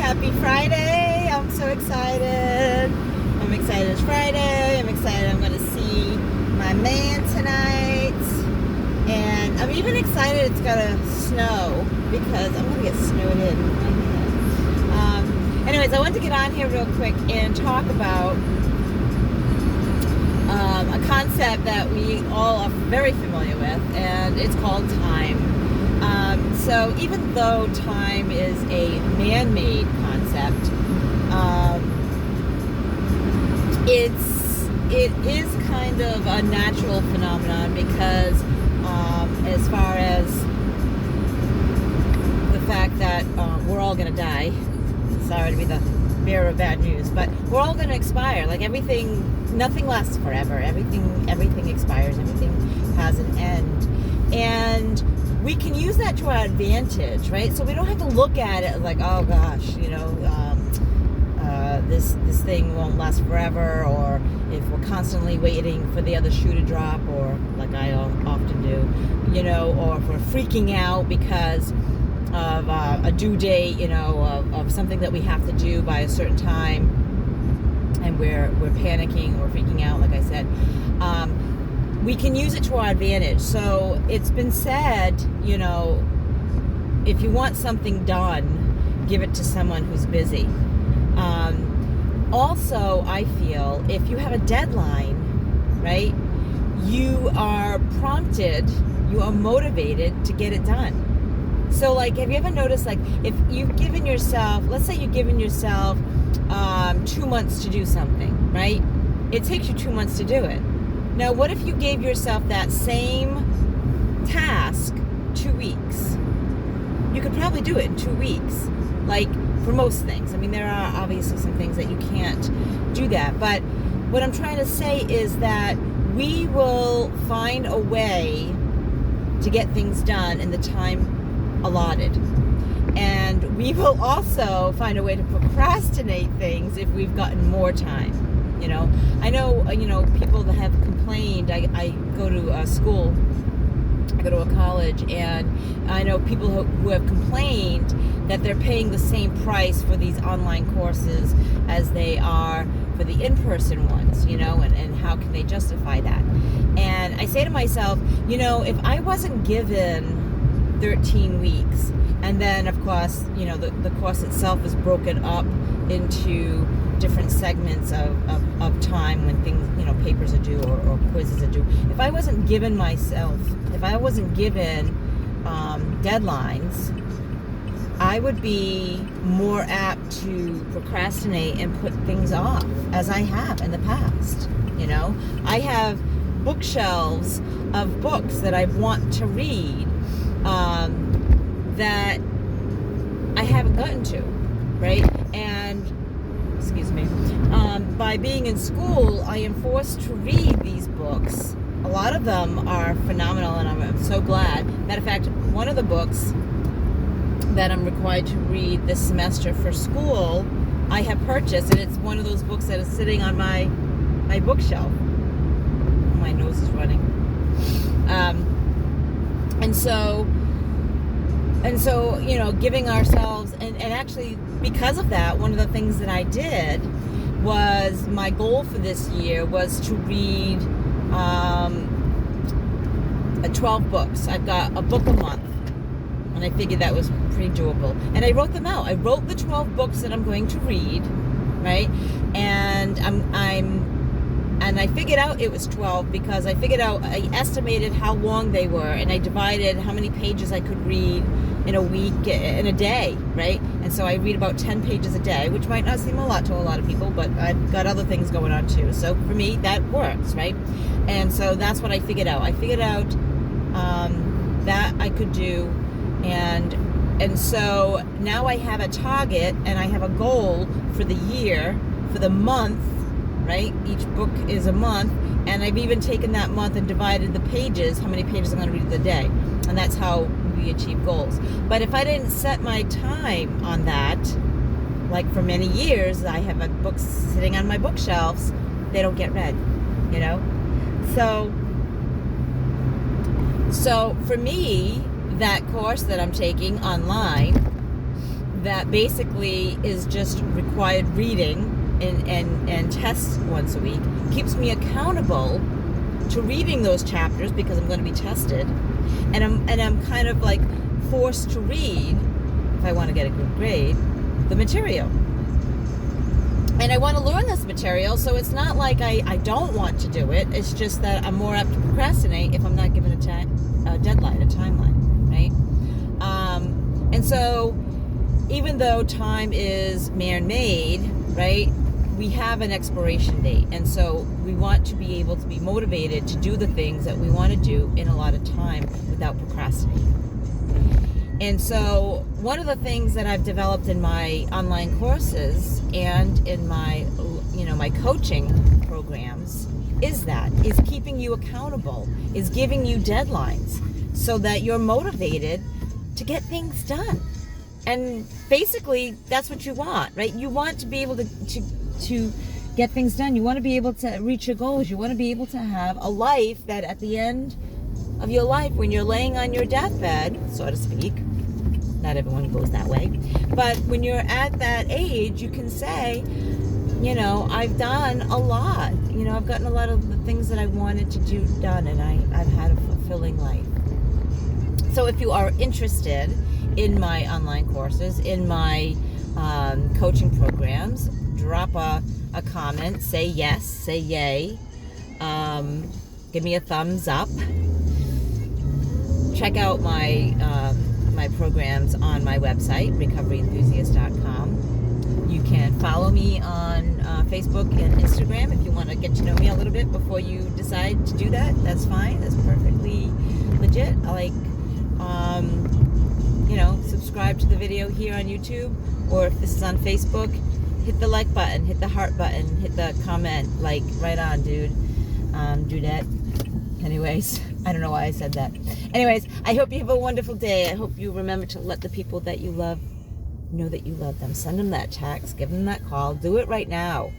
Happy Friday. I'm so excited. I'm excited it's Friday. I'm excited I'm going to see my man tonight. And I'm even excited it's going to snow because I'm going to get snowed in. Anyways, I want to get on here real quick and talk about a concept that we all are very familiar with, and it's called time. So even though time is a man-made concept, it is kind of a natural phenomenon because as far as the fact that we're all going to die, sorry to be the bearer of bad news, but we're all going to expire. Like everything, nothing lasts forever. Everything expires. Everything has an end. And we can use that to our advantage, right? So we don't have to look at it like, oh gosh, this thing won't last forever, or if we're constantly waiting for the other shoe to drop, or like I often do, or if we're freaking out because of a due date, of something that we have to do by a certain time, and we're panicking, we're freaking out, like I said. We can use it to our advantage. So it's been said, if you want something done, give it to someone who's busy. Also, I feel if you have a deadline, right, you are prompted, you are motivated to get it done. So, like, have you ever noticed, like, if you've given yourself, let's say you've given yourself 2 months to do something, right? It takes you 2 months to do it. Now, what if you gave yourself that same task 2 weeks? You could probably do it in 2 weeks, like for most things. I mean, there are obviously some things that you can't do that. But what I'm trying to say is that we will find a way to get things done in the time allotted. And we will also find a way to procrastinate things if we've gotten more time. I know, people that have complained. I go to a school, I go to a college, and I know people who have complained that they're paying the same price for these online courses as they are for the in-person ones, and how can they justify that? And I say to myself, if I wasn't given 13 weeks, and then of course, the course itself is broken up into different segments of time when things, papers are due or quizzes are due. If I wasn't given deadlines, I would be more apt to procrastinate and put things off, as I have in the past. I have bookshelves of books that I want to read that I haven't gotten to, right? And excuse me, by being in school, I am forced to read these books. A lot of them are phenomenal, and I'm so glad. Matter of fact, one of the books that I'm required to read this semester for school, I have purchased, and it's one of those books that is sitting on my bookshelf. My nose is running. And so, giving ourselves, and actually because of that, one of the things that I did was, my goal for this year was to read 12 books. I've got a book a month, and I figured that was pretty doable. And I wrote them out. I wrote the 12 books that I'm going to read, right? And I figured out it was 12 because I estimated how long they were, and I divided how many pages I could read in a week, in a day, right? And so I read about 10 pages a day, which might not seem a lot to a lot of people, but I've got other things going on too. So for me, that works, right? And so that's what I figured out. I figured out that I could do, and so now I have a target, and I have a goal for the year, for the month, right? Each book is a month, and I've even taken that month and divided the pages, how many pages I'm going to read the day, and that's how we achieve goals. But if I didn't set my time on that, like for many years, I have books sitting on my bookshelves, they don't get read, So for me, that course that I'm taking online, that basically is just required reading and tests once a week. Keeps me accountable to reading those chapters because I'm going to be tested, and I'm kind of like forced to read, if I want to get a good grade, the material. And I want to learn this material, so it's not like I don't want to do it. It's just that I'm more apt to procrastinate if I'm not given a deadline, a timeline, right? And so even though time is man-made, right, we have an expiration date. And so we want to be able to be motivated to do the things that we want to do in a lot of time without procrastinating. And so one of the things that I've developed in my online courses and in my, my coaching programs is keeping you accountable, is giving you deadlines so that you're motivated to get things done. And basically that's what you want, right? You want to be able to get things done. You want to be able to reach your goals. You want to be able to have a life that at the end of your life, when you're laying on your deathbed, so to speak, not everyone goes that way, but when you're at that age, you can say, I've done a lot. I've gotten a lot of the things that I wanted to do done, and I've had a fulfilling life. So if you are interested in my online courses, in my coaching programs, drop a comment, say yes, say yay, give me a thumbs up. Check out my programs on my website, recoveryenthusiast.com. You can follow me on Facebook and Instagram if you want to get to know me a little bit before you decide to do that. That's fine. That's perfectly legit. Subscribe to the video here on YouTube, or if this is on Facebook, hit the like button, hit the heart button, hit the comment, right on, dude. Do that. Anyways, I don't know why I said that. Anyways, I hope you have a wonderful day. I hope you remember to let the people that you love know that you love them. Send them that text, give them that call. Do it right now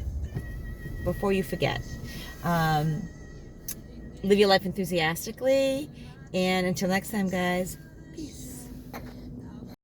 before you forget. Live your life enthusiastically, and until next time, guys, peace.